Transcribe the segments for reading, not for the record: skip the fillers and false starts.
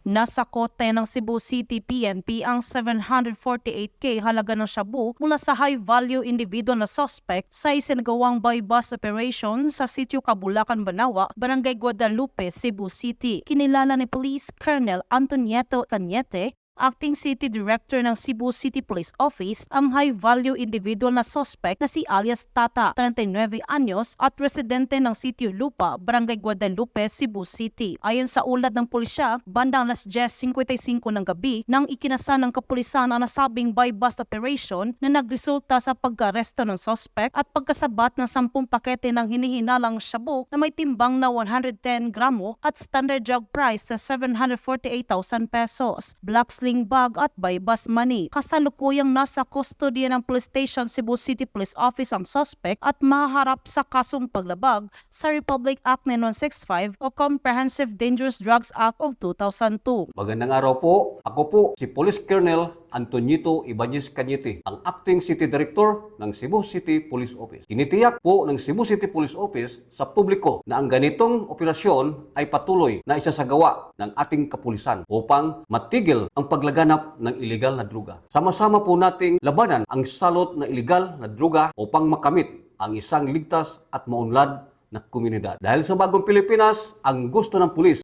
Nasa kote ng Cebu City PNP ang 748K halaga ng shabu mula sa high-value individual na suspect sa isinagawang buy-bust operation sa sitio Cabulacan, Banawa, Barangay Guadalupe, Cebu City. Kinilala ni Police Colonel Antonieto Cañete, Acting City Director ng Cebu City Police Office, ang high-value individual na suspect na si alias Tata, 39 anyos at residente ng Sitio Lupa, Barangay Guadalupe, Cebu City. Ayon sa ulat ng pulisya, bandang alas 10:55 ng gabi nang ikinasa ng kapulisan ang nasabing buy-bust operation na nagresulta sa pag-aresto ng suspect at pagkasabat ng 10 pakete ng hinihinalang shabu na may timbang na 110 gramo at standard jug price na 748,000 pesos. Black sling bag at buy-bust money. Kasalukuyang nasa kustodiya ng Police Station Cebu City Police Office ang suspect at maharap sa kasong paglabag sa Republic Act 9165 o Comprehensive Dangerous Drugs Act of 2002. Magandang araw po. Ako po si Police Colonel Antonito Ibanez Cañete, ang Acting City Director ng Cebu City Police Office. Tinitiyak po ng Cebu City Police Office sa publiko na ang ganitong operasyon ay patuloy na isasagawa ng ating kapulisan upang matigil ang paglaganap ng iligal na droga. Sama-sama po nating labanan ang salot na iligal na droga upang makamit ang isang ligtas at maunlad na komunidad. Dahil sa bagong Pilipinas, ang gusto ng pulis,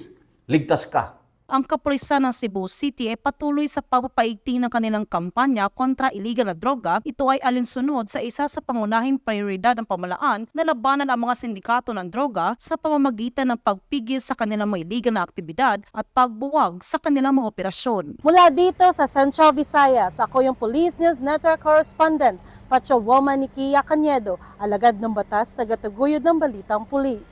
ligtas ka. Ang kapulisan ng Cebu City ay patuloy sa pagpapaigting ng kanilang kampanya kontra iligal na droga. Ito ay alinsunod sa isa sa pangunahing prioridad ng pamahalaan na labanan ang mga sindikato ng droga sa pamamagitan ng pagpigil sa kanilang mga iligal na aktibidad at pagbuwag sa kanilang mga operasyon. Mula dito sa Central Visayas, ako yung Police News Network Correspondent, Patrolwoman Nikia Cañedo, alagad ng batas, tagataguyod ng balitang pulis.